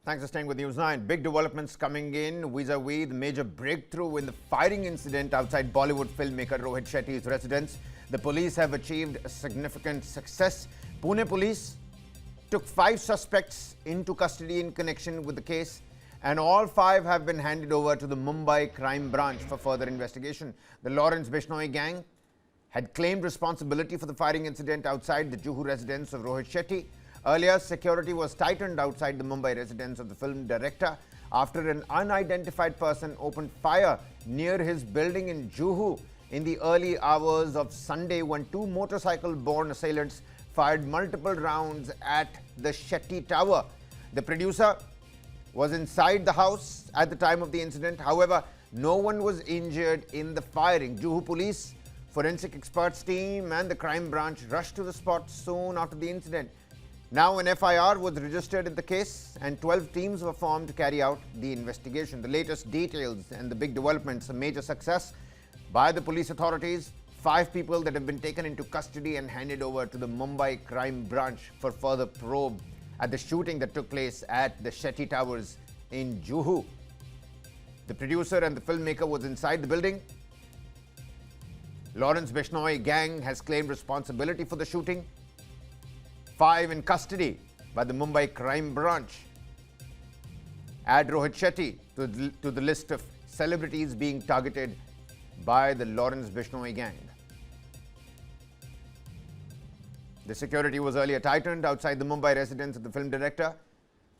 Thanks for staying with News9. Big developments coming in vis-a-vis the major breakthrough in the firing incident outside Bollywood filmmaker Rohit Shetty's residence. The police have achieved a significant success. Pune police took 5 suspects into custody in connection with the case, and all 5 have been handed over to the Mumbai crime branch for further investigation. The Lawrence Bishnoi gang had claimed responsibility for the firing incident outside the Juhu residence of Rohit Shetty. Earlier, security was tightened outside the Mumbai residence of the film director after an unidentified person opened fire near his building in Juhu in the early hours of Sunday when 2 motorcycle-borne assailants fired multiple rounds at the Shetty Tower. The producer was inside the house at the time of the incident. However, no one was injured in the firing. Juhu police, forensic experts team and the crime branch rushed to the spot soon after the incident. Now an FIR was registered in the case and 12 teams were formed to carry out the investigation. The latest details and the big developments, a major success by the police authorities. 5 people that have been taken into custody and handed over to the Mumbai crime branch for further probe at the shooting that took place at the Shetty Towers in Juhu. The producer and the filmmaker was inside the building. Lawrence Bishnoi gang has claimed responsibility for the shooting. 5 in custody by the Mumbai crime branch. Add Rohit Shetty to the list of celebrities being targeted by the Lawrence Bishnoi gang. The security was earlier tightened outside the Mumbai residence of the film director.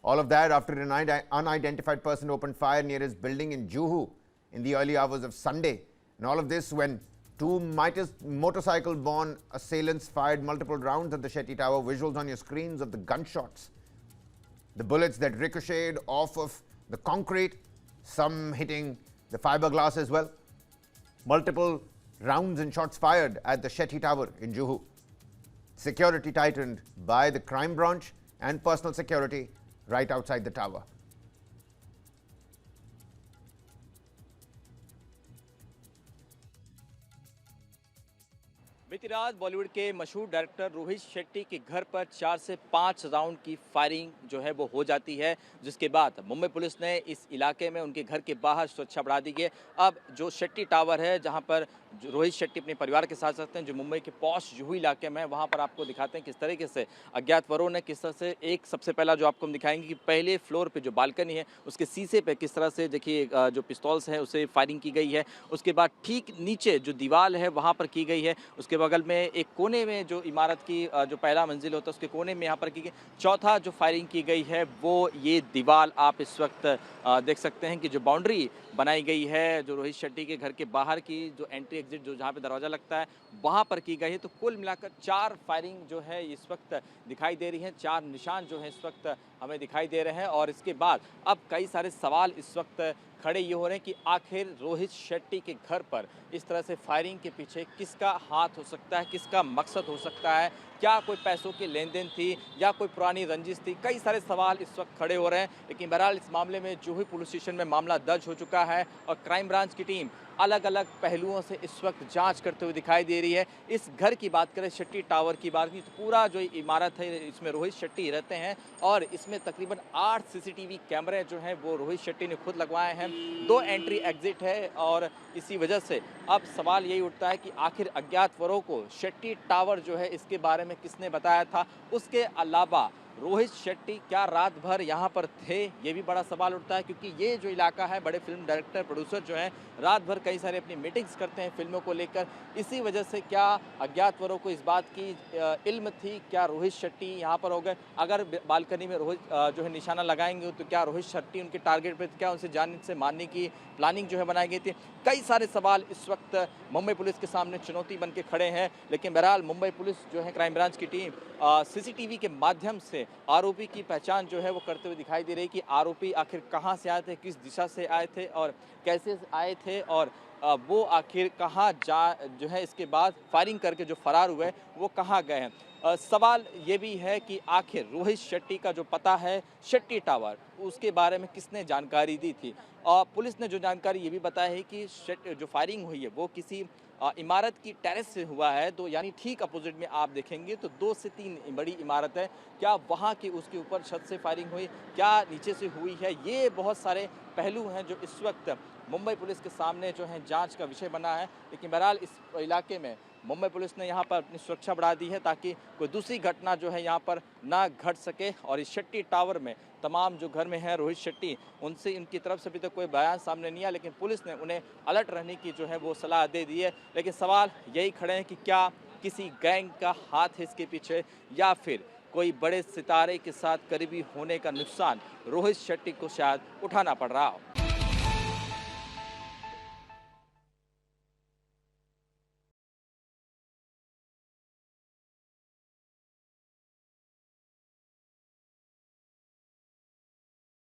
All of that after an unidentified person opened fire near his building in Juhu in the early hours of Sunday. And all of this when 2 motorcycle-borne assailants fired multiple rounds at the Shetty Tower. Visuals on your screens of the gunshots. The bullets that ricocheted off of the concrete, some hitting the fiberglass as well. Multiple rounds and shots fired at the Shetty Tower in Juhu. Security tightened by the crime branch and personal security right outside the tower. बीती रात बॉलीवुड के मशहूर director Rohit Shetty के घर पर 4 से 5 round की firing जो है वो हो जाती है, जिसके बाद मुंबई पुलिस ने इस इलाके में उनके घर के बाहर सुरक्षा बढ़ा दी है। अब जो शेट्टी टावर है, जहां पर रोहित शेट्टी अपने परिवार के साथ रहते हैं, जो मुंबई के पॉश जुहू इलाके में है, वहां पर आपको दिखाते हैं किस तरीके से अज्ञात वरों ने किस तरह से सबसे पहला जो आपको हम दिखाएंगे कि पहले फ्लोर पे जो बालकनी है उसके शीशे पे किस तरह से देखिए जो पिस्तौल्स है उसे फायरिंग की गई है। उसके बाद ठीक नीचे जो दीवार है वहाँ पर की गई है। उसके बगल में एक कोने में जो इमारत की जो पहला मंजिल होता है उसके कोने में यहाँ पर की गई। चौथा जो फायरिंग की गई है वो ये दीवार आप इस वक्त देख सकते हैं कि जो बाउंड्री बनाई गई है जो रोहित शेट्टी के घर के बाहर की जो एंट्री एग्जिट जो जहाँ पे दरवाज़ा लगता है वहाँ पर की गई है। तो कुल मिलाकर 4 फायरिंग जो है इस वक्त दिखाई दे रही हैं, 4 निशान जो है इस वक्त हमें दिखाई दे रहे हैं। और इसके बाद अब कई सारे सवाल इस वक्त खड़े ये हो रहे हैं कि आखिर रोहित शेट्टी के घर पर इस तरह से फायरिंग के पीछे किसका हाथ हो सकता है, किसका मकसद हो सकता है, क्या कोई पैसों की लेन देन थी या कोई पुरानी रंजिश थी। कई सारे सवाल इस वक्त खड़े हो रहे हैं, लेकिन बहरहाल इस मामले में जुहू पुलिस स्टेशन में मामला दर्ज हो चुका है और क्राइम ब्रांच की टीम अलग अलग पहलुओं से इस वक्त जांच करते हुए दिखाई दे रही है। इस घर की बात करें, शेट्टी टावर की बात की, तो पूरा जो इमारत है इसमें रोहित शेट्टी रहते हैं और इसमें तकरीबन 8 सीसीटीवी कैमरे जो हैं वो रोहित शेट्टी ने खुद लगवाए हैं। 2 एंट्री एग्जिट है और इसी वजह से अब सवाल यही उठता है कि आखिर अज्ञात वरों को शेट्टी टावर जो है इसके बारे में किसने बताया था। उसके अलावा रोहित शेट्टी क्या रात भर यहाँ पर थे, ये भी बड़ा सवाल उठता है, क्योंकि ये जो इलाका है बड़े फिल्म डायरेक्टर प्रोड्यूसर जो हैं रात भर कई सारे अपनी मीटिंग्स करते हैं फिल्मों को लेकर। इसी वजह से क्या अज्ञात वरों को इस बात की इल्म थी, क्या रोहित शेट्टी यहाँ पर हो गए। अगर बालकनी में रोहित जो है निशाना लगाएंगे तो क्या रोहित शेट्टी उनके टारगेट पर, क्या उनसे जाने से मारने की प्लानिंग जो है बनाई गई थी। कई सारे सवाल इस वक्त मुंबई पुलिस के सामने चुनौती बन के खड़े हैं। लेकिन बहरहाल मुंबई पुलिस जो है क्राइम ब्रांच की टीम सीसीटीवी के माध्यम से आरोपी की पहचान जो है वो करते हुए दिखाई दे रही कि आरोपी आखिर कहां से आए थे, किस दिशा से आए थे और कैसे आए थे और वो आखिर कहां जो है इसके बाद फायरिंग करके जो फरार हुए वो कहां गए हैं। सवाल ये भी है कि आखिर रोहित शेट्टी का जो पता है शेट्टी टावर, उसके बारे में किसने जानकारी दी थी। और पुलिस ने जो जानकारी ये भी बताया है कि जो फायरिंग हुई है वो किसी इमारत की टेरेस से हुआ है। तो यानी ठीक अपोजिट में आप देखेंगे तो 2 से 3 बड़ी इमारत है। क्या वहाँ की उसके ऊपर छत से फायरिंग हुई, क्या नीचे से हुई है, ये बहुत सारे पहलू हैं जो इस वक्त मुंबई पुलिस के सामने जो है जांच का विषय बना है। लेकिन बहरहाल इस इलाके में मुंबई पुलिस ने यहाँ पर अपनी सुरक्षा बढ़ा दी है ताकि कोई दूसरी घटना जो है यहाँ पर ना घट सके। और इस शेट्टी टावर में तमाम जो घर में हैं रोहित शेट्टी, उनसे इनकी तरफ से अभी तक कोई बयान सामने नहीं आया, लेकिन पुलिस ने उन्हें अलर्ट रहने की जो है वो सलाह दे दी है। लेकिन सवाल यही खड़े हैं कि क्या किसी गैंग का हाथ है इसके पीछे, या फिर कोई बड़े सितारे के साथ करीबी होने का नुकसान रोहित शेट्टी को शायद उठाना पड़ रहा हो।